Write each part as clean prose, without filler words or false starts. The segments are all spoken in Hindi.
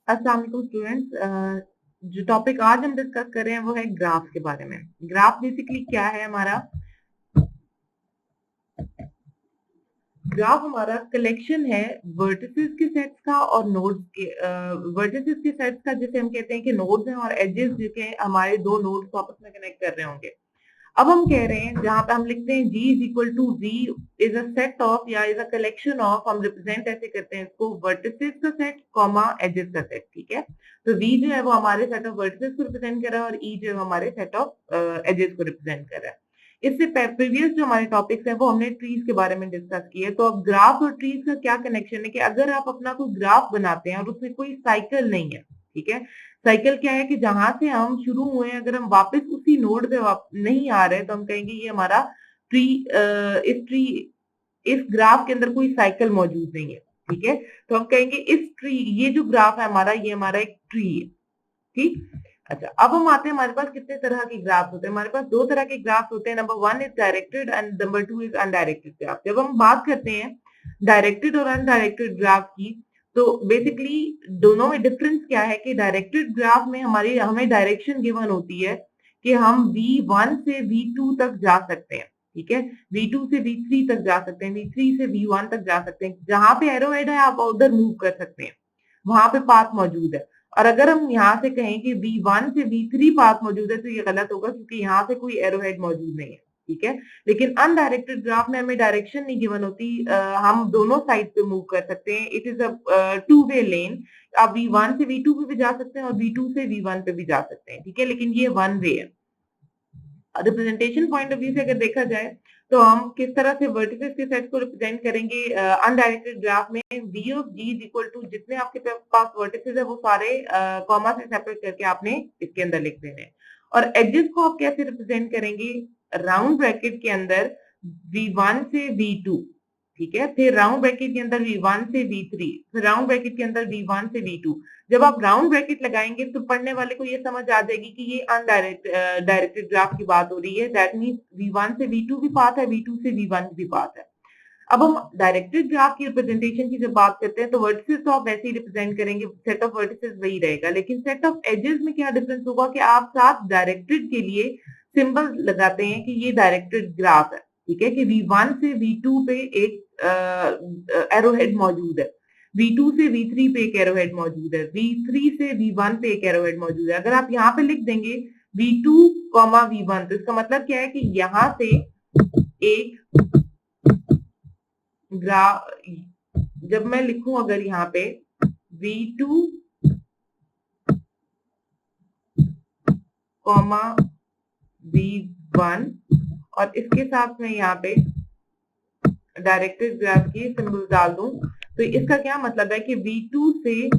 अस्सलाम वालेकुम स्टूडेंट्स। जो टॉपिक आज हम डिस्कस कर रहे हैं वो है ग्राफ के बारे में। ग्राफ बेसिकली क्या है? हमारा कलेक्शन है वर्टिसेस के सेट्स का और नोड्स के। वर्टिसेस के सेट्स का जिसे हम कहते हैं कि नोड्स हैं, और एजेस जो के हमारे दो नोड्स को आपस में कनेक्ट कर रहे होंगे। अब हम कह रहे हैं, जहां पे हम लिखते हैं G is equal to V is a set of या इज अ कलेक्शन ऑफ, हम रिप्रेजेंट ऐसे करते हैं इसको, वर्टिसेस का सेट कॉमा एजेस का सेट। ठीक है, तो V जो है वो हमारे सेट ऑफ वर्टिसेस को रिप्रेजेंट कर रहा है और E जो है हमारे सेट ऑफ एजेस को रिप्रेजेंट कर रहा है। इससे प्रीवियस जो हमारे टॉपिक्स है वो हमने ट्रीज के बारे में डिस्कस किए। तो अब ग्राफ और ट्रीज का क्या कनेक्शन है कि अगर आप अपना कोई ग्राफ बनाते हैं और उसमें कोई साइकिल नहीं है, ठीक है, साइकिल क्या है कि जहां से हम शुरू हुए हैं अगर हम वापस उसी नोड पे नहीं आ रहे तो हम कहेंगे ये हमारा ट्री, इस ग्राफ के अंदर कोई साइकिल मौजूद नहीं है। ठीक है, तो हम कहेंगे इस ट्री, ये जो ग्राफ है हमारा, ये हमारा एक ट्री है। ठीक, अच्छा, अब हम आते हैं, हमारे पास कितने तरह के ग्राफ होते हैं? हमारे पास दो तरह के ग्राफ होते हैं। Number one is directed and number two is undirected graph. जब हम बात करते हैं डायरेक्टेड और अनडायरेक्टेड ग्राफ की, तो बेसिकली दोनों में डिफरेंस क्या है कि डायरेक्टेड ग्राफ में हमें डायरेक्शन गिवन होती है कि हम V1 से V2 तक जा सकते हैं। ठीक है, V2 से V3 तक जा सकते हैं, V3 से V1 तक जा सकते हैं। जहां पे एरो हेड है आप उधर मूव कर सकते हैं, वहां पे पाथ मौजूद है। और अगर हम यहाँ से कहें कि V1 से V3 पाथ मौजूद है तो ये गलत होगा, क्योंकि यहाँ से कोई एरो हेड मौजूद नहीं है। ठीक है, लेकिन अनडायरेक्टेड ग्राफ में हमें डायरेक्शन नहीं गिवन होती, हम दोनों साइड पे मूव कर सकते हैं। It is a two way lane. आप V1 से V2 पे भी जा सकते हैं और V2 से V1 पे भी जा सकते हैं। ठीक है, लेकिन ये वन वे है। रिप्रेजेंटेशन पॉइंट ऑफ व्यू से अगर देखा जाए तो हम किस तरह से वर्टिसेस के सेट को रिप्रेजेंट करेंगे अनडायरेक्टेड ग्राफ में? V of G is equal to, जितने आपके पास वर्टिसेस है वो सारे कॉमा से सेपरेट करके आपने इसके अंदर लिख देने हैं। और एजेस को आप कैसे रिप्रेजेंट करेंगे? राउंड ब्रैकेट के अंदर V1 से V2, ठीक है, फिर राउंड ब्रैकेट के अंदर V1 से V3, फिर राउंड ब्रैकेट के अंदर V1 से V2। जब आप राउंड ब्रैकेट लगाएंगे तो पढ़ने वाले को ये समझ आ जाएगी कि ये डायरेक्टेड ग्राफ की बात हो रही है। दैट मीन्स V1 से V2 भी पाथ है, V2 से V1 भी पाथ है। अब हम डायरेक्टेड ग्राफ की रिप्रेजेंटेशन की जब बात करते हैं तो वर्टिसेस तो आप वैसे ही रिप्रेजेंट करेंगे, सेट ऑफ वर्टिसेस वही रहेगा, लेकिन सेट ऑफ एजेस में क्या डिफरेंस होगा कि आप साथ डायरेक्टेड के लिए सिंबल लगाते हैं कि ये डायरेक्टेड ग्राफ है। ठीक है, कि V1 से V2 पे एक एरोहेड मौजूद है, V2 से V3 पे एक एरोहेड मौजूद है, V3 से V1 पे एक एरोहेड मौजूद है। अगर आप यहाँ पे लिख देंगे V2, V1, तो इसका मतलब क्या है कि यहाँ से एक ग्राफ, जब मैं लिखूं अगर यहाँ पे V2, V1 और इसके साथ में यहाँ पे डायरेक्टेड ग्राफ की सिंबल डाल दूं, तो इसका क्या मतलब है कि V2 से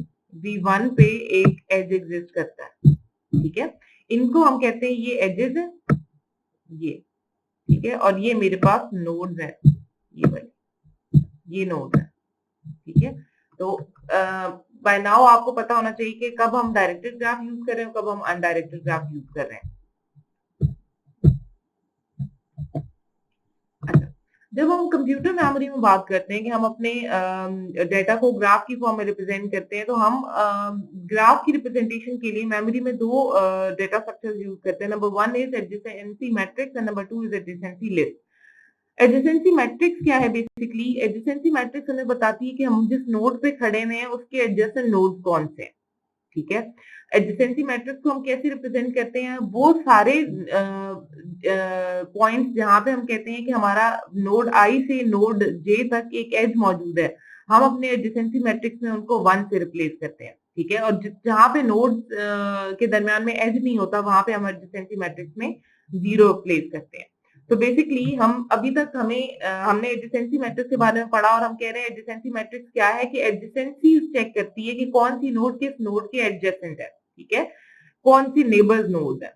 V1 पे एक एज एग्जिस्ट करता है। ठीक है, इनको हम कहते हैं ये एजेस है, ये, ठीक है, और ये मेरे पास नोड्स है, ये वाले, ये नोड है। ठीक है, तो बाय नाउ आपको पता होना चाहिए कि कब हम डायरेक्टेड ग्राफ यूज कर रहे हैं, कब हम अनडायरेक्टेड ग्राफ यूज कर रहे हैं। अच्छा, जब हम कंप्यूटर मेमोरी में बात करते हैं कि हम अपने डेटा को ग्राफ की फॉर्म में रिप्रेजेंट करते हैं, तो हम ग्राफ की रिप्रेजेंटेशन के लिए मेमोरी में दो डेटा स्ट्रक्चर्स यूज करते हैं। Number one is adjacency matrix and number two is adjacency list. Adjacency matrix क्या है? बेसिकली एडजेसेंसी मैट्रिक्स हमें बताती है कि हम जिस नोड पे खड़े हुए हैं उसके एडजेसेंट नोड कौन से हैं। ठीक है, एडजेसेंसी मैट्रिक्स को हम कैसे रिप्रेजेंट करते हैं? वो सारे पॉइंट्स जहां पे हम कहते हैं कि हमारा नोड आई से नोड जे तक एक एज मौजूद है, हम अपने एडजेसेंसी मैट्रिक्स में उनको 1 से रिप्लेस करते हैं। ठीक है, और जहां पे नोड के दरमियान में एज नहीं होता वहां पे हम एडजेसेंसी मैट्रिक्स में 0 प्लेस करते हैं। तो बेसिकली हम अभी तक हमने एडजेसेंसी मैट्रिक्स के बारे में पढ़ा और हम कह रहे हैं एडजेसेंसी मैट्रिक्स क्या है कि एडजेसेंसी चेक करती है कि कौन सी नोड किस नोड के एडजेसेंट है। ठीक है, कौन सी नेबर्स नोड है।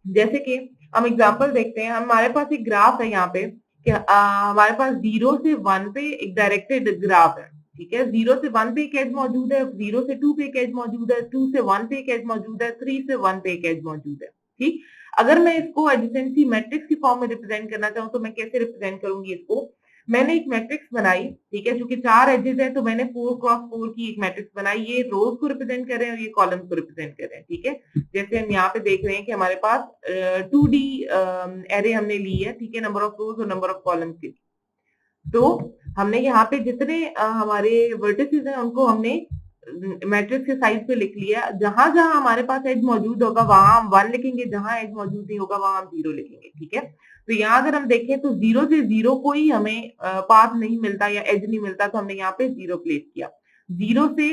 जैसे कि हम एग्जांपल देखते हैं, हमारे पास एक ग्राफ है यहाँ पे कि हमारे पास 0 से 1 पे एक डायरेक्टेड ग्राफ है। ठीक है, 0 से 1 पे एक एज मौजूद है, 0 से 2 पे एक एज मौजूद है, 2 से 1 पे एक एज मौजूद है, 3 से 1 पे एक एज मौजूद है। ठीक, अगर मैं इसको एडजेसेंसी मैट्रिक्स की फॉर्म में रिप्रेजेंट करना चाहूँ तो मैं कैसे रिप्रेजेंट करूंगी इसको? मैंने एक मैट्रिक्स बनाई, ठीक है, जो कि 4 एजेस है, तो मैंने 4 क्रॉस 4 की एक मैट्रिक्स बनाई। ये रोज को रिप्रेजेंट कर रहे हैं और ये कॉलम्स को रिप्रेजेंट कर रहे हैं, ठीक है। जैसे हम यहाँ पे देख रहे हैं कि हमारे पास 2D एरे हमने ली है, ठीक है, नंबर ऑफ रोज और नंबर ऑफ कॉलम्स की। तो हमने यहाँ पे जितने हमारे वर्टिसेस हैं उनको हमने मैट्रिक्स के साइज पे लिख लिया। जहां जहां हमारे पास एज मौजूद होगा वहां हम 1 लिखेंगे, जहां एज मौजूद नहीं होगा वहां हम 0 लिखेंगे, ठीक है। तो यहाँ अगर हम देखें तो 0 से 0 को ही हमें पाथ नहीं मिलता या एज नहीं मिलता, तो हमने यहाँ पे 0 प्लेस किया। 0 से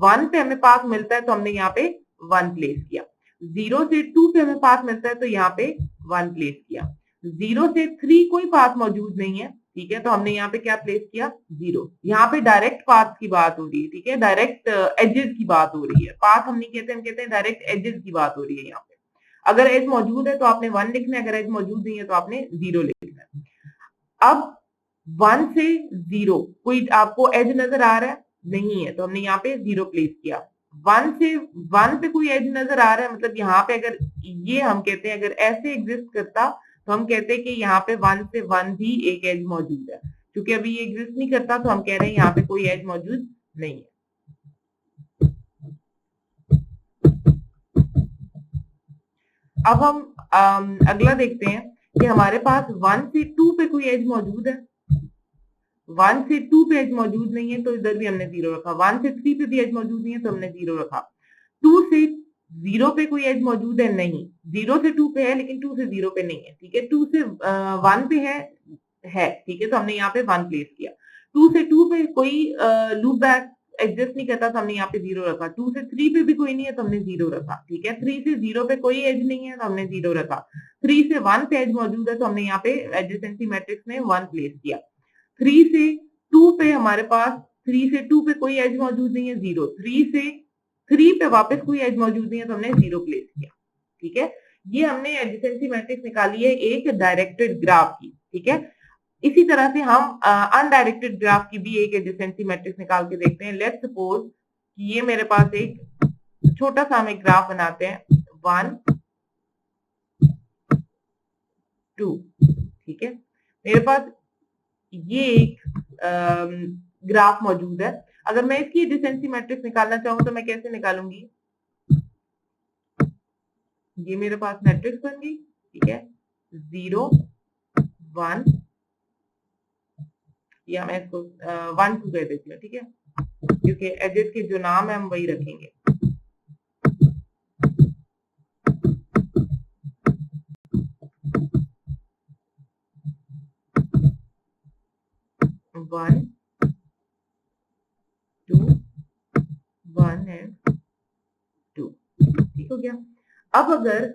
1 पे हमें पाथ मिलता है तो हमने यहाँ पे 1 प्लेस किया। 0 से 2 पे हमें पाथ मिलता है तो यहाँ पे 1 प्लेस किया। 0 से 3 कोई पाथ मौजूद नहीं है, ठीक है, तो हमने यहाँ पे क्या प्लेस किया, 0। यहाँ पे डायरेक्ट पाथ की बात हो रही है, ठीक है, डायरेक्ट एजेस की बात हो रही है। पाथ हम नहीं कहते, हम कहते हैं डायरेक्ट एजेस की बात हो रही है। यहाँ पे अगर एज मौजूद है तो आपने 1 लिखना है, अगर एज मौजूद नहीं है तो आपने 0 लिखना है। अब 1 से 0 कोई आपको एज नजर आ रहा है, नहीं है, तो हमने यहाँ पे 0 प्लेस किया। 1 से 1 पे कोई एज नजर आ रहा है, मतलब यहाँ पे अगर ये हम कहते हैं अगर ऐसे एग्जिस्ट करता तो हम कहते हैं कि यहाँ पे 1 से 1 भी एक एज मौजूद है। क्योंकि अभी ये एग्जिस्ट नहीं करता तो हम कह रहे हैं यहाँ पे कोई एज मौजूद नहीं है। अब हम अगला देखते हैं कि हमारे पास 1 से 2 पे कोई एज मौजूद है। 1 से 2 पे एज मौजूद नहीं है तो इधर भी हमने 0 रखा। 1 से 3 पे भी एज मौजूद नहीं है तो हमने 0 रखा। 2 से 0 पे कोई एज मौजूद है, नहीं। 0 से 2 पे है लेकिन 2 से 0 पे नहीं है, ठीक है। 2 से 1 पे है, ठीक है, तो हमने यहाँ पे 1 प्लेस किया। 2 से 2 पे कोई लूप बैक एग्जिस्ट नहीं करता तो हमने यहाँ पे 0 रखा। 2 से 3 पे भी कोई नहीं है तो हमने 0 रखा, ठीक है। 3 से 0 पे कोई एज नहीं है तो हमने 0 रखा। 3 से 1 पे एज मौजूद है तो हमने यहाँ पे एडजेसेंसी मैट्रिक्स में 1 प्लेस किया। 3 से 2 पे हमारे पास 3 से 2 पे कोई एज मौजूद नहीं है, 0। 3 से 3 पे वापस कोई एज मौजूद नहीं है तो हमने 0 प्लेस किया, ठीक है। ये हमने एडजेसेंसी मैट्रिक्स निकाली है एक डायरेक्टेड ग्राफ की, ठीक है। इसी तरह से हम अनडायरेक्टेड ग्राफ की भी एक एडजेसेंसी मैट्रिक्स निकाल के देखते हैं। लेट्स सपोज कि ये मेरे पास एक छोटा सा हम एक ग्राफ बनाते हैं 1 2, ठीक है। मेरे पास ये एक ग्राफ मौजूद है। अगर मैं इसकी एडजेसेंसी मैट्रिक्स निकालना चाहूँ तो मैं कैसे निकालूंगी? ये मेरे पास मैट्रिक्स बन गई, ठीक है, 0 1, या मैं इसको 1 2 कह देती हूँ, ठीक है, क्योंकि एजेस के जो नाम है हम वही रखेंगे। वन 2 1 एंड 2, ठीक हो गया। अब अगर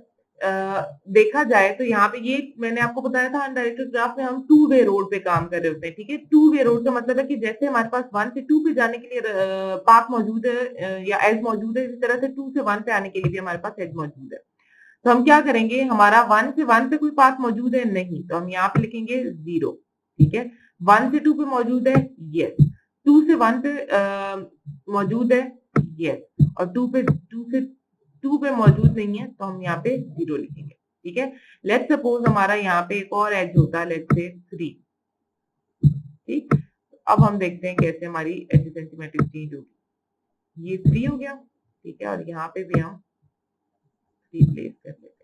देखा जाए तो यहाँ पे ये मैंने आपको बताया था अनडायरेक्टेड ग्राफ में हम 2 वे रोड पे काम कर रहे होते हैं, ठीक है। 2 वे रोड का मतलब है कि जैसे हमारे पास 1 से 2 पे जाने के लिए पाथ मौजूद है या एज मौजूद है, इसी तरह से 2 से 1 पे आने के लिए भी हमारे पास एज मौजूद है। तो हम क्या करेंगे, हमारा 1 से 1 पे कोई पाथ मौजूद है, नहीं, तो हम यहाँ पे लिखेंगे 0, ठीक है। 1 से 2 पे मौजूद है, यस। 2 से 1 पे मौजूद है, यस। और 2 से 2 पे मौजूद नहीं है तो हम यहाँ पे 0 लिखेंगे, ठीक है। लेट्स सपोज हमारा यहाँ पे एक और एज होता है, लेट्स से 3, ठीक। अब हम देखते हैं कैसे हमारी एडजेसेंसी मैट्रिक्स चेंज होगी। ये 3 हो गया, ठीक है, और यहाँ पे भी हम 3 प्लेस कर लेते हैं।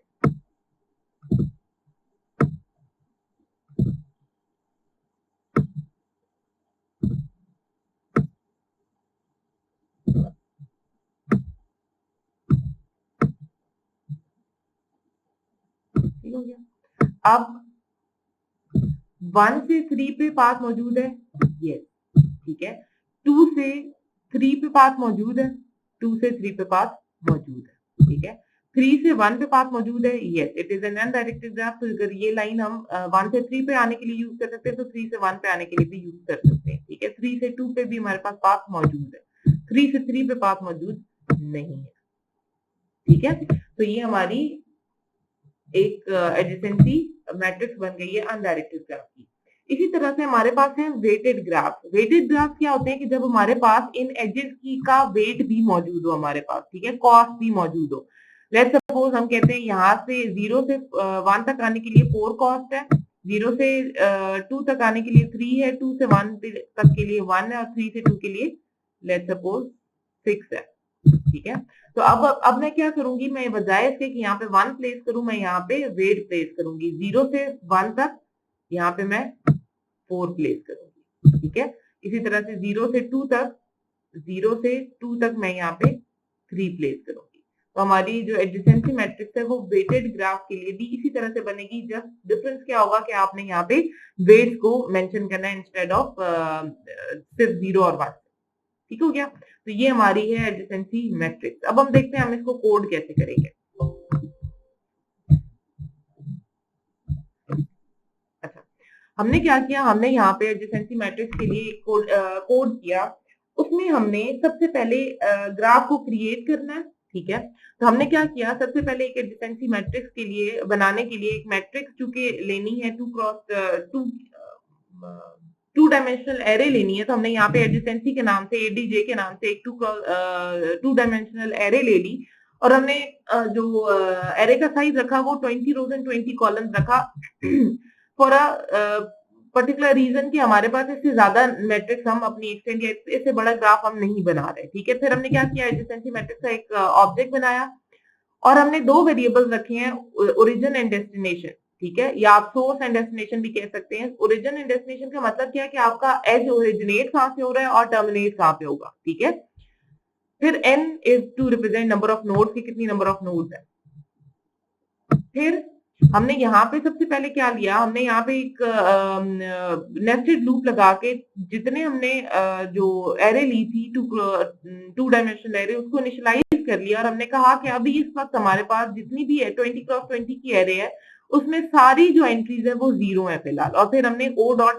ठीक हो गया। अब 1 से 3 पे पाथ मौजूद है, यस, ठीक है। 2 से 3 पे पाथ मौजूद है, 2 से 3 पे पाथ मौजूद है, ठीक है। 3 से 1 पे पाथ मौजूद है, yes, it is an undirected graph. तो अगर ये लाइन हम 1 से 3 पे आने के लिए यूज कर सकते हैं तो 3 से 1 पे आने के लिए भी यूज कर सकते हैं, ठीक है। 3 से 2 पे भी हमारे पास पाथ मौजूद है, 3 से 3 पे पाथ मौजूद नहीं है, ठीक है। तो ये हमारी एक एडजेसेंसी मैट्रिक्स बन गई है अनडायरेक्टेड ग्राफ की। इसी तरह से हमारे पास है वेटेड ग्राफ। वेटेड ग्राफ क्या होते हैं कि जब हमारे पास इन एजेस की का वेट भी मौजूद हो हमारे पास, ठीक है, कॉस्ट भी मौजूद हो। लेट्स सपोज हम कहते हैं यहाँ से 0 से 1 तक आने के लिए 4 कॉस्ट है, 0 से 2 तक आने के लिए 3 है, 2 से 1 तक के लिए 1 है और 3 से 2 के लिए लेट्स सपोज 6 है। ठीक है, तो अब मैं क्या करूंगी, मैं बजाय इसके कि यहाँ पे 1 प्लेस करूं, मैं यहाँ पे वेट प्लेस करूंगी। 0 से 1 तक यहाँ पे मैं 4 प्लेस करूंगी। ठीक है, इसी तरह से 0 से 2 तक, 0 से 2 तक मैं यहाँ पे 3 प्लेस करूंगी। तो हमारी जो एडजेसेंसी मैट्रिक्स है वो वेटेड ग्राफ के लिए भी इसी तरह से बनेगी। जस्ट डिफरेंस क्या होगा कि आपने यहाँ पे वेट्स को मेंशन करना है इंस्टेड ऑफ सिर्फ 0 और 1। ठीक हो गया, तो ये हमारी है एडजेसेंसी मैट्रिक्स। अब हम देखते हैं हम इसको कोड कैसे करेंगे। अच्छा, हमने क्या किया, हमने यहाँ पे एडजेसेंसी मैट्रिक्स के लिए कोड किया। उसमें हमने सबसे पहले ग्राफ को क्रिएट करना है। ठीक है, तो हमने क्या किया, सबसे पहले एक एडजेसेंसी मैट्रिक्स के लिए बनाने के लिए एक मैट्रिक्स चूंकि लेनी है 2 डायमेंशनल एरे लेनी है, तो हमने यहाँ पे एडजेसेंसी के नाम से, एडीजे के नाम से एक 2 डायमेंशनल एरे ले ली। और हमने जो एरे का साइज रखा वो 20 रोज एंड 20 कॉलम्स रखा फॉर अ पर्टिकुलर रीजन कि हमारे पास इससे ज्यादा मैट्रिक्स हम अपनी एक्सटेंड या इससे बड़ा ग्राफ हम नहीं बना रहे। ठीक है, फिर हमने क्या किया, एडजेसेंसी मैट्रिक्स का एक ऑब्जेक्ट बनाया और हमने 2 वेरिएबल्स रखे हैं, ओरिजिन एंड डेस्टिनेशन। ठीक है, या आप सोर्स एंड डेस्टिनेशन भी कह सकते हैं। ओरिजिन एंड डेस्टिनेशन का मतलब क्या है कि आपका एज ओरिजिनेट कहां से हो रहा है और टर्मिनेट कहां पे होगा। ठीक है, फिर n is to represent number of nodes की कितनी नंबर ऑफ नोड्स है। फिर हमने यहाँ पे सबसे पहले क्या लिया, हमने यहाँ पे एक नेस्टेड लूप लगा के जितने हमने जो एरे ली थी 2 डायमेंशनल एरे, उसको इनिशियलाइज कर लिया और हमने कहा कि अभी इस वक्त हमारे पास जितनी भी है 20 क्रॉस 20 की एरे है, उसमें सारी जो एंट्रीज है वो 0 है फिलहाल। और फिर हमने ओ डॉट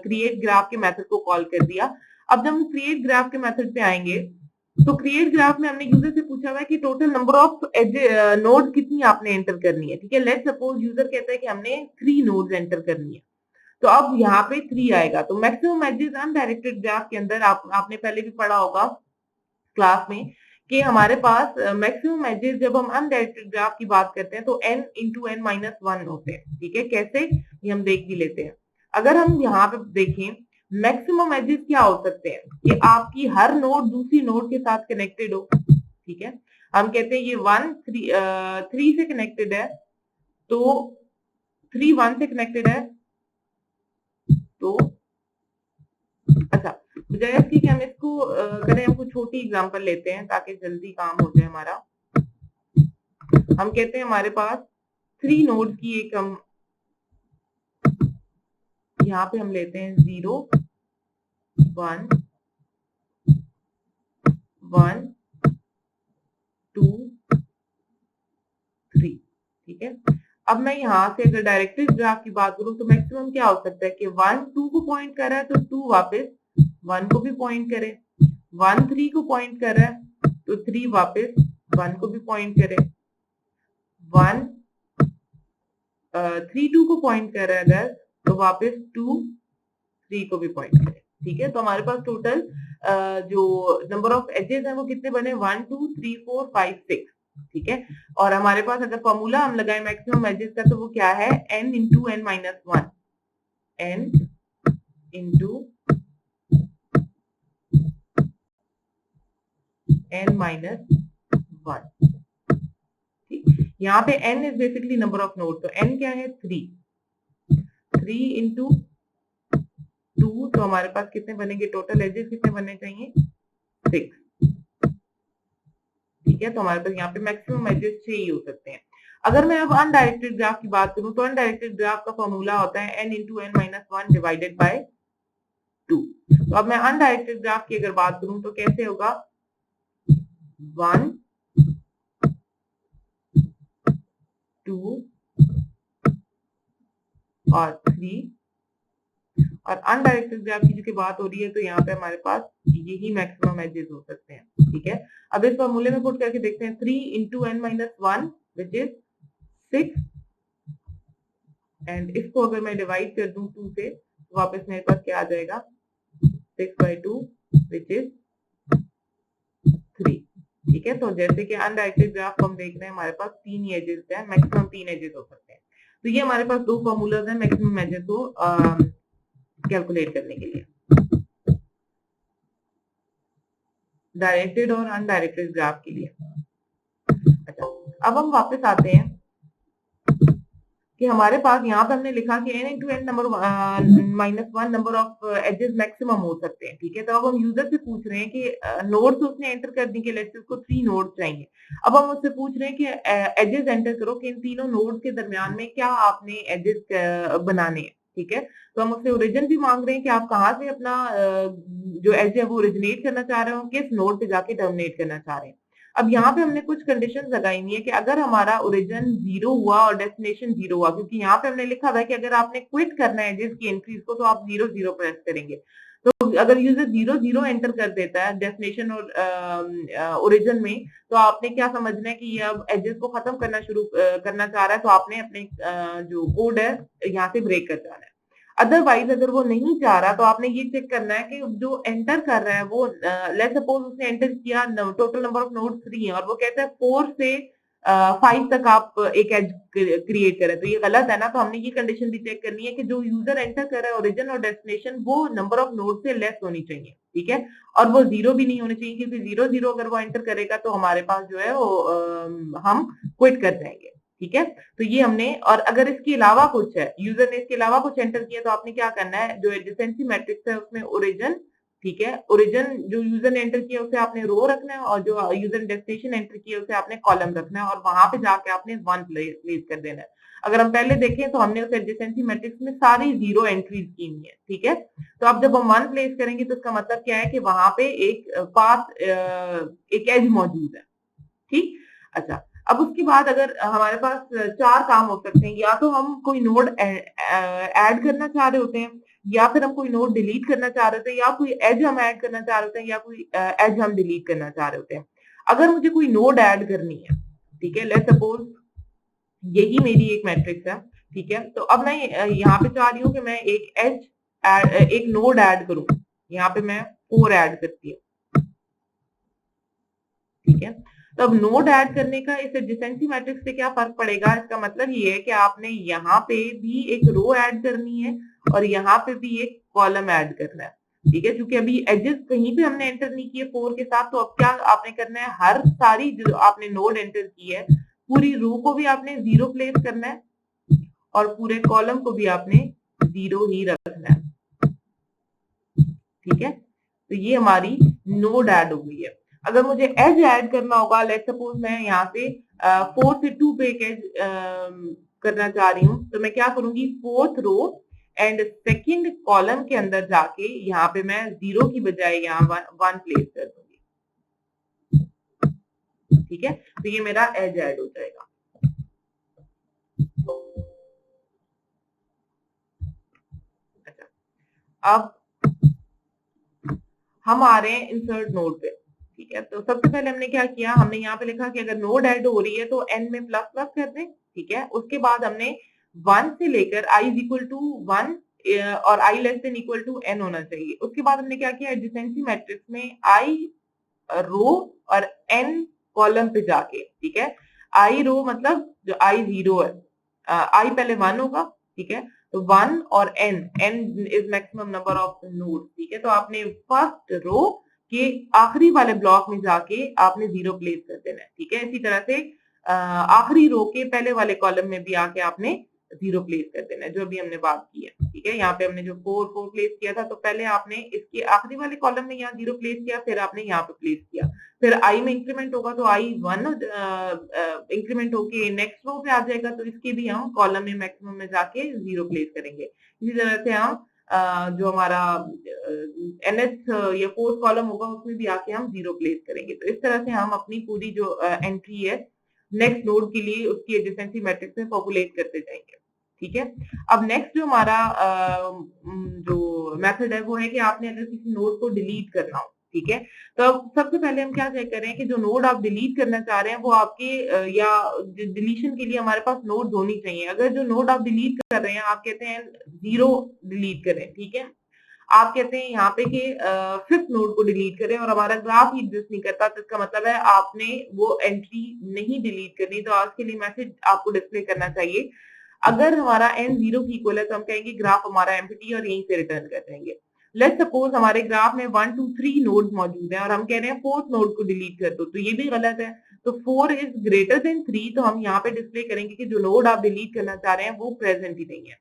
क्रिएट ग्राफ के मेथड को कॉल कर दिया। अब जब हम क्रिएट ग्राफ के मेथड पे आएंगे तो क्रिएट ग्राफ में हमने यूजर से पूछा हुआ है कि टोटल नंबर ऑफ नोड कितनी आपने एंटर करनी है। ठीक है, लेट्स सपोज यूजर कहता है कि हमने 3 नोड्स एंटर करनी है, तो अब यहाँ पे 3 आएगा। तो मैक्सिमम एजेस अनडायरेक्टेड ग्राफ के अंदर आपने पहले भी पढ़ा होगा क्लास में कि हमारे पास मैक्सिमम एजेस जब हम अनडायरेक्टेड ग्राफ की बात करते हैं तो n इंटू n माइनस 1 होते हैं। ठीक है, कैसे ये हम देख भी लेते हैं। अगर हम यहाँ पे देखें मैक्सिमम एजेस क्या हो सकते हैं कि आपकी हर नोड दूसरी नोड के साथ कनेक्टेड हो। ठीक है, हम कहते हैं ये 3 से कनेक्टेड है, तो 3 1 से कनेक्टेड है, तो अच्छा बजाय इसके कि हम इसको करें, हम कुछ छोटी एग्जांपल लेते हैं ताकि जल्दी काम हो जाए हमारा। हम कहते हैं हमारे पास 3 नोड्स की एक हम यहाँ पे हम लेते हैं 0 1 1 2 3। ठीक है, अब मैं यहाँ से अगर डायरेक्टेड ग्राफ की बात करूं तो मैक्सिमम क्या हो सकता है कि 1 2 को पॉइंट कर रहा है तो 2 वापस 1 को भी पॉइंट करे, 1 3 को पॉइंट कर रहा है तो 3 वापस 1 को भी पॉइंट करे, 1 3 2 को पॉइंट कर रहा है अगर तो वापस 2 3 को भी पॉइंट करे। ठीक है, तो हमारे पास टोटल जो नंबर ऑफ एजेस हैं वो कितने बने, 1 2 3 4 5 6। ठीक है, और हमारे पास अगर फॉर्मूला हम लगाए मैक्सिमम एजेस का तो वो क्या है, n into n minus 1, n into n minus 1। ठीक, यहाँ पे n is basically number of node, तो n क्या है 3 इंटू 2, तो हमारे पास कितने बनेंगे, टोटल एजेस कितने बनने चाहिए 6। ठीक है, तो हमारे पास यहाँ पे मैक्सिमम एजेस 6 ही हो सकते हैं। अगर मैं अब अनडायरेक्टेड ग्राफ की बात करूं तो अनडायरेक्टेड ग्राफ का फॉर्मूला होता है n into n minus 1 divided by 2। तो अब मैं अनडायरेक्टेड ग्राफ की अगर बात करूं तो कैसे होगा, 1 2 और 3, और अनडायरेक्टेड ग्राफ की जो बात हो रही है तो यहाँ पे हमारे पास यही मैक्सिमम एजेस हो सकते हैं। ठीक है, अब इस फॉर्मूले में पुट करके देखते हैं, 3 into n minus 1 which is 6, and इसको अगर मैं डिवाइड कर दूं 2 से तो वापस मेरे पास क्या आ जाएगा, 6/2 विच इज 3। ठीक है, तो जैसे कि अनडायरेक्टेड ग्राफ हम देख रहे हैं हमारे पास 3 एजेस है, मैक्सिमम 3 एजेस हो सकते हैं। तो ये हमारे पास दो फॉर्मूलाज हैं मैक्सिमम एजेस को कैलकुलेट करने के लिए, डायरेक्टेड और अनडायरेक्टेड ग्राफ के लिए। अच्छा, अब हम वापस आते हैं कि हमारे पास यहाँ पे हमने लिखा कि n into n number -1 number of edges maximum हो सकते हैं, ठीक है। तो अब हम यूजर से पूछ रहे हैं कि नोड्स उसने एंटर करने के लिए उसको 3 नोड्स चाहिए। अब हम उससे पूछ रहे हैं कि एजेस एंटर करो कि इन तीनों नोड्स के दरमियान में क्या आपने एजेस बनाने हैं, ठीक है। तो हम उससे ओरिजिन भी मांग रहे हैं कि आप कहाँ से अपना जो एज है वो ओरिजिनेट करना चाह रहे हो, किस नोड पे जाके टर्मिनेट करना चाह रहे हैं। अब यहाँ पे हमने कुछ कंडीशन लगाई हुई है कि अगर हमारा ओरिजिन 0 हुआ और डेस्टिनेशन 0 हुआ, क्योंकि यहाँ पे हमने लिखा हुआ है कि अगर आपने क्विट करना है जिसकी एंट्रीज को तो आप 0 प्रेस करेंगे। तो अगर यूजर 0 एंटर कर देता है डेस्टिनेशन और ओरिजिन में, तो आपने क्या समझना है कि ये अब एजेस को खत्म करना शुरू करना चाह रहा है, तो आपने अपने जो कोड है यहाँ से ब्रेक कर जाना है। अदरवाइज अगर वो नहीं चाह रहा तो आपने ये चेक करना है कि जो एंटर कर रहा है वो लेट्स सपोज उसने एंटर किया टोटल नंबर ऑफ नोड्स 3 है और वो कहता है 4 से 5 तक आप एक एज क्रिएट करें, तो ये गलत है ना। तो हमने ये कंडीशन भी चेक करनी है कि जो यूजर एंटर कर रहा है ओरिजिन और डेस्टिनेशन वो नंबर ऑफ नोड से लेस होनी चाहिए, ठीक है। और वो 0 भी नहीं होनी चाहिए, क्योंकि 0 अगर वो एंटर करेगा तो हमारे पास जो है वो हम क्विट कर जाएंगे, ठीक है। तो ये हमने, और अगर इसके अलावा कुछ है, यूजर ने इसके अलावा कुछ एंटर किया, तो आपने क्या करना है, जो एडजेसेंसी मैट्रिक्स है उसमें ओरिजिन, ठीक है, ओरिजिन जो यूजर ने एंटर किया उसे आपने रो रखना है और जो यूजर ने डेस्टिनेशन एंटर किया उसे आपने कॉलम रखना है और वहां पे जाके आपने 1 प्लेस कर देना है। अगर हम पहले देखें तो हमने उस एडजेसेंसी मैट्रिक्स में सारी 0 एंट्रीज की हुई है, ठीक है। तो अब जब हम 1 प्लेस करेंगे तो इसका मतलब क्या है कि वहां पे एक पाथ एक एज मौजूद है, ठीक। अच्छा, अब उसके बाद अगर हमारे पास 4 काम हो सकते हैं, या तो हम कोई नोड ऐड करना चाह रहे होते हैं, या फिर हम कोई नोड डिलीट करना चाह रहे होते हैं, या कोई एज हम ऐड करना चाह रहे होते हैं, या कोई एज हम डिलीट करना चाह रहे होते हैं। अगर मुझे कोई नोड ऐड करनी है, ठीक है, लेट्स सपोज यही मेरी एक मैट्रिक्स है, ठीक है। तो अब मैं यहाँ पे चाह रही हूँ कि मैं एक नोड ऐड करूं, यहाँ पे मैं 4 ऐड करती हूँ, ठीक है। तो अब नोड ऐड करने का इस एडजेसेंसी मैट्रिक्स से क्या फर्क पड़ेगा, इसका मतलब ये है कि आपने यहाँ पे भी एक रो ऐड करनी है और यहाँ पे भी एक कॉलम ऐड करना है, ठीक है। क्योंकि अभी एजेस कहीं पे हमने एंटर नहीं किए 4 के साथ, तो अब क्या आपने करना है, हर सारी जो आपने नोड एंटर की है पूरी रो को भी आपने 0 प्लेस करना है और पूरे कॉलम को भी आपने 0 ही रखना है, ठीक है। तो ये हमारी नोड ऐड हो गई है। अगर मुझे एज ऐड करना होगा, लेट्स सपोज मैं यहाँ पे 4 से 2 पे एक एज करना चाह रही हूँ, तो मैं क्या करूंगी, 4th row and second column के अंदर जाके यहाँ पे मैं 0 की बजाय यहाँ 1 प्लेस कर दूंगी, ठीक है। तो ये मेरा एज ऐड हो जाएगा। अच्छा, अब हम आ रहे हैं इंसर्ट नोड पे, ठीक है। तो सबसे पहले हमने क्या किया, हमने यहाँ पे लिखा कि अगर नोड ऐड हो रही है तो n में प्लस प्लस कर दें, ठीक है। उसके बाद हमने 1 से लेकर i इज इक्वल टू 1 और i less than equal to n होना चाहिए। उसके बाद हमने क्या किया, एडजेसेंसी मैट्रिक्स में i रो और n कॉलम पे जाके, ठीक है। i रो मतलब जो i 0 है, i पहले 1 होगा, ठीक है। तो 1 और n is maximum number of node, ठीक है। तो आपने फर्स्ट रो के आखिरी वाले ब्लॉक में जाके आपने 0 प्लेस कर देना है, ठीक है। इसी तरह से आखिरी रो के पहले वाले कॉलम में भी आके आपने 0 प्लेस कर देना है, जो भी हमने बात की है, ठीक है। यहाँ पे हमने जो 4 प्लेस किया था, तो पहले आपने इसके आखिरी वाले कॉलम में यहाँ 0 प्लेस किया, फिर आपने यहाँ पे प्लेस किया, फिर i में इंक्रीमेंट होगा तो i 1 इंक्रीमेंट होके नेक्स्ट रो पे आ जाएगा, तो इसके भी हम कॉलम में मैक्सिमम में जाके 0 प्लेस करेंगे। इसी तरह से हम जो हमारा nth या 4th कॉलम होगा उसमें भी आके हम 0 प्लेस करेंगे। तो इस तरह से हम अपनी पूरी जो एंट्री है नेक्स्ट नोड के लिए उसकी एडजेसेंसी मैट्रिक्स में पॉपुलेट करते जाएंगे, ठीक है। अब नेक्स्ट जो हमारा जो मेथड है वो है कि आपने अगर किसी नोड को डिलीट करना हो, ठीक है। तो अब सबसे पहले हम क्या चेक करें कि जो नोड आप डिलीट करना चाह रहे हैं वो आपके या डिलीशन के लिए हमारे पास नोड होनी चाहिए। अगर जो नोड आप डिलीट कर रहे हैं, आप कहते हैं 0 डिलीट करें, ठीक है, आप कहते हैं यहाँ पे कि 5th नोड को डिलीट करें और हमारा ग्राफ ही एग्जिस्ट नहीं करता, तो इसका मतलब है आपने वो एंट्री नहीं डिलीट करनी। तो आज के लिए मैसेज आपको डिस्प्ले करना चाहिए, अगर हमारा n 0 की इक्वल है तो हम कहेंगे ग्राफ हमारा एम्प्टी और यहीं से रिटर्न कर देंगे। लेट्स सपोज हमारे ग्राफ में 1 2 3 नोड्स मौजूद हैं और हम कह रहे हैं फोर्थ नोड को डिलीट कर दो, तो ये भी गलत है। तो 4 इज ग्रेटर देन 3, तो हम यहाँ पे डिस्प्ले करेंगे कि जो नोड आप डिलीट करना चाह रहे हैं वो प्रेजेंट ही नहीं है।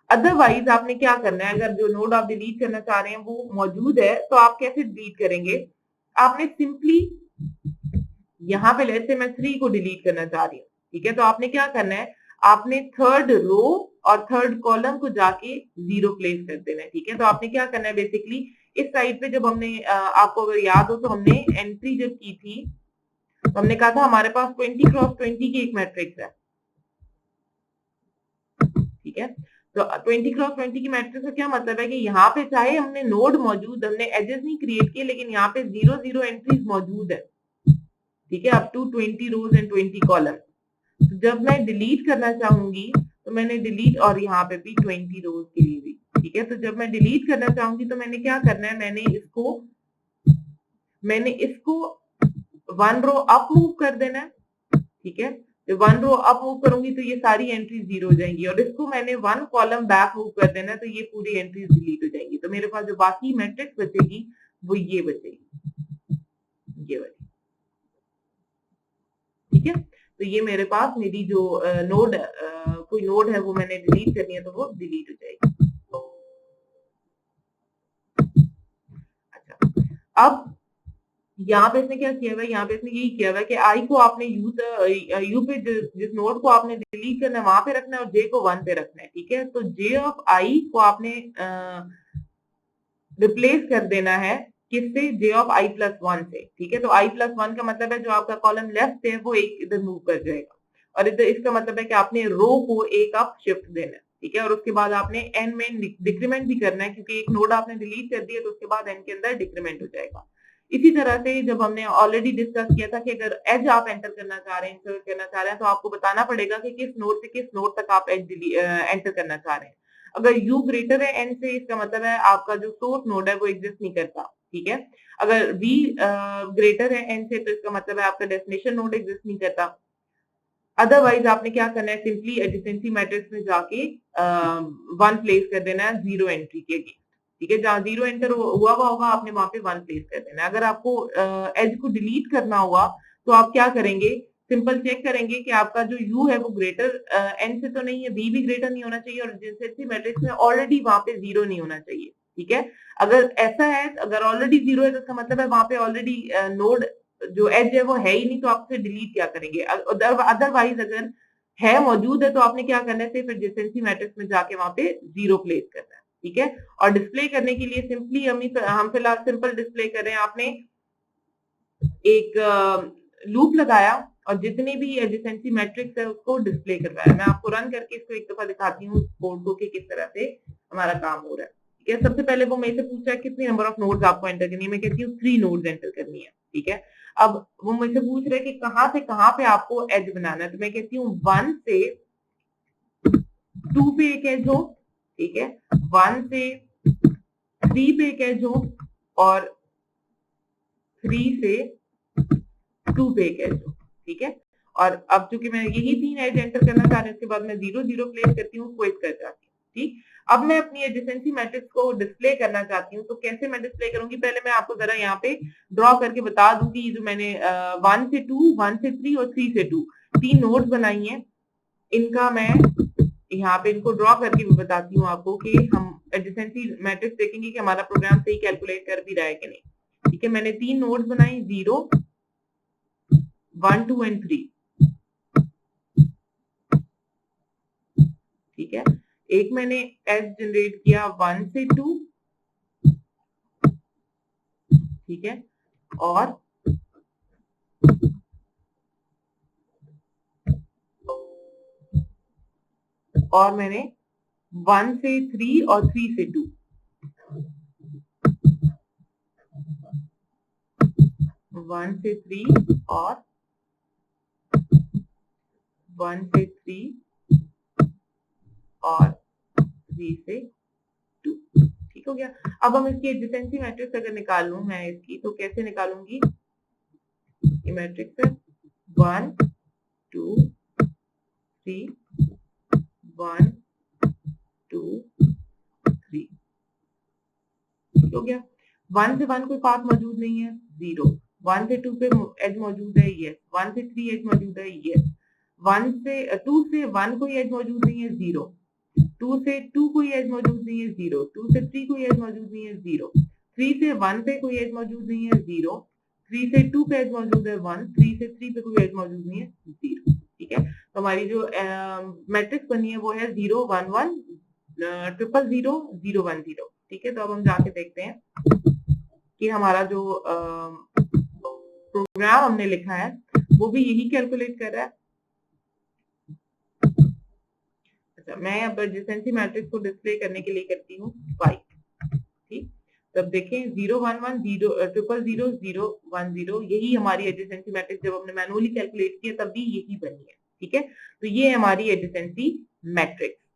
अदरवाइज आपने क्या करना है, अगर जो नोड आप डिलीट करना चाह रहे हैं वो मौजूद है तो आप कैसे डिलीट करेंगे, आपने सिंपली यहाँ पे लेते मैं 3 को डिलीट करना चाह रही हूँ, ठीक है। तो आपने क्या करना है, आपने थर्ड रो और थर्ड कॉलम को जाके 0 प्लेस कर देना है, ठीक है। तो आपने क्या करना है, बेसिकली इस साइड पे जब हमने आपको अगर याद हो तो हमने एंट्री जब की थी तो हमने कहा था हमारे पास 20 क्रॉस 20 की एक मैट्रिक्स है, ठीक है। तो 20 क्रॉस 20 की मैट्रिक्स का क्या मतलब है कि यहाँ पे चाहे हमने नोड मौजूद, हमने एजेस नहीं क्रिएट किए, लेकिन यहाँ पे 0 0 एंट्रीज मौजूद है, ठीक है, up to 20 rows and 20 column. तो जब मैं डिलीट करना चाहूंगी तो मैंने डिलीट, और यहाँ पे भी 20 रोज के लिए भी, ठीक है। तो जब मैं डिलीट करना चाहूंगी तो मैंने क्या करना है, मैंने इसको 1 रो अप मूव कर देना है, ठीक है। जब 1 रो अप मूव करूंगी तो ये सारी एंट्रीज 0 हो जाएंगी, और इसको मैंने 1 कॉलम बैक मूव कर देना है तो ये पूरी एंट्रीज डिलीट हो जाएंगी। तो मेरे पास जो बाकी मैट्रिक्स बचेगी वो ये बचेगी, ये वाली, ठीक है। तो ये मेरे पास मेरी जो नोड कोई नोड है वो मैंने डिलीट करनी है तो वो डिलीट हो जाएगी। अच्छा, अब यहाँ पे इसने क्या किया हुआ है, यहाँ पे इसने यही किया हुआ है कि आई को आपने यू पे जिस नोड को आपने डिलीट करना है वहां पे रखना है और जे को 1 पे रखना है, ठीक है। तो जे ऑफ आई को आपने रिप्लेस कर देना है किससे, जे ऑफ आई प्लस 1 से, ठीक है। तो आई प्लस 1 का मतलब है जो आपका कॉलम लेफ्ट है वो एक इधर मूव कर जाएगा, और इधर इसका मतलब है कि आपने रो को एक अप शिफ्ट देना है, ठीक है। और उसके बाद आपने एन में डिक्रीमेंट भी करना है, क्योंकि एक नोड आपने डिलीट कर दिया तो उसके बाद एन के अंदर डिक्रीमेंट हो जाएगा। इसी तरह से जब हमने ऑलरेडी डिस्कस किया था कि अगर एज आप एंटर करना चाह रहे हैं, इंसर्ट करना चाह रहे हैं, तो आपको बताना पड़ेगा कि किस नोड से किस नोड तक आप एज एंटर करना चाह रहे हैं। अगर u ग्रेटर है n से, इसका मतलब है आपका जो सोर्स नोड है वो एग्जिस्ट नहीं करता, ठीक है। अगर v ग्रेटर है n से तो इसका मतलब है आपका डेस्टिनेशन नोड एग्जिस्ट नहीं करता। अदरवाइज आपने क्या करना है, सिंपली एडजेसेंसी मैट्रिक्स में जाके 1 प्लेस कर देना है 0 एंट्री के अगेंस्ट, ठीक है। जहां 0 एंटर हुआ होगा आपने वहां पे 1 प्लेस कर देना है। अगर आपको एज को डिलीट करना हुआ तो आप क्या करेंगे, सिंपल चेक करेंगे कि आपका जो u है वो ग्रेटर n से तो नहीं है, v भी ग्रेटर नहीं होना चाहिए, और एडजेसेंसी मैट्रिक्स में ऑलरेडी वहां पे 0 नहीं होना चाहिए, ठीक है। अगर ऐसा है, अगर ऑलरेडी 0 है तो इसका मतलब है वहां पे ऑलरेडी नोड जो एज है वो है ही नहीं, तो आप उसे डिलीट क्या करेंगे। अदरवाइज अगर है मौजूद है तो आपने क्या करना है, सिर्फ एडजेसेंसी मैट्रिक्स में जाके वहां पे 0 प्लेस करना है, ठीक है। और डिस्प्ले करने के लिए सिंपली हम फिलहाल सिंपल डिस्प्ले कर रहे हैं। आपने एक लूप लगाया और जितने भी एडजेसेंसी मैट्रिक्स है उसको डिस्प्ले करवाया। मैं आपको रन करके इसको एक दफा दिखाती हूँ कोड को कि किस तरह से हमारा काम हो रहा है, ठीक है। सबसे पहले वो मेरे से पूछ रहा है कितनी नंबर ऑफ नोड्स आपको एंटर करनी है, मैं कहती हूँ 3 नोड्स एंटर करनी है, ठीक है। अब वो मुझसे पूछ रहे हैं कि कहाँ से कहाँ पे आपको एज बनाना है, तो मैं कहती हूँ 1 से 2 पे एक एज हो, ठीक है, 1 से 3 पे एक एज हो, और 3 से 2 पे एक एज हो, ठीक है। और अब चूंकि मैं यही 3 एज एंटर करना चाह रही हूँ, उसके बाद मैं 0 0 प्लेस करती हूँ, क्विट कर जाती हूँ, ठीक। अब मैं अपनी एडजेसेंसी मैट्रिक्स को डिस्प्ले करना चाहती हूँ, तो कैसे मैं डिस्प्ले करूंगी, पहले मैं आपको जरा यहाँ पे ड्रॉ करके बता दूंगी। जो मैंने 1 से 2, 1 से 3 और 3 से 2 3 नोड्स बनाई हैं, इनका मैं यहाँ पे इनको ड्रॉ करके भी बताती हूँ आपको कि हम एडजेसेंसी मैट्रिक्स देखेंगे कि हमारा प्रोग्राम सही कैलकुलेट कर भी रहा है कि नहीं, ठीक है। मैंने 3 नोड्स बनाई, 0 1 2 एंड 3, ठीक है। एक मैंने एज जनरेट किया 1 से 2, ठीक है, और मैंने 1 से 3 और 3 से 2, 1 से 3 और 1 से 3 और 3 से 2, ठीक हो गया। अब हम इसकी एडजेसेंसी मैट्रिक्स अगर निकाल लूं मैं इसकी, तो कैसे निकालूंगी, ये मैट्रिक्स है 1 2 3 1 2 3 हो गया। 1 से 1 कोई पाथ मौजूद नहीं है, 0। 1 से 2 पे एज मौजूद है, ये 1 से 3 एज मौजूद है, ये 1 से 2 से 1 कोई एज मौजूद नहीं है, 0। 2 से 2 कोई एज मौजूद नहीं है, 0। 2 से 3 कोई एज मौजूद नहीं है, 0। 3 से 1 पे कोई एज मौजूद नहीं है, 0। 3 से 2 पे एज मौजूद है, 1। 3 से 3 पे कोई एज मौजूद नहीं है, 0। ठीक है, तो हमारी जो मैट्रिक्स बनी है वो है 0 1 1 0 0 0 1 0। ठीक है, तो अब हम जाके देखते हैं कि हमारा जो प्रोग्राम हमने लिखा है वो भी यही कैलकुलेट कर रहा है। अच्छा, मैं अब एडजेसेंसी मैट्रिक्स को डिस्प्ले करने के लिए करती हूँ वाइट। ठीक, तब देखें 0 1 1 0 0 0 0 1 0, यही हमारी एडजेसेंसी मैट्रिक्स जब हमने मैनुअली कैलकुलेट किया तब भी यही बनी है। ठीक है, तो ये हमारी एडजेसेंसी मैट्रिक्स।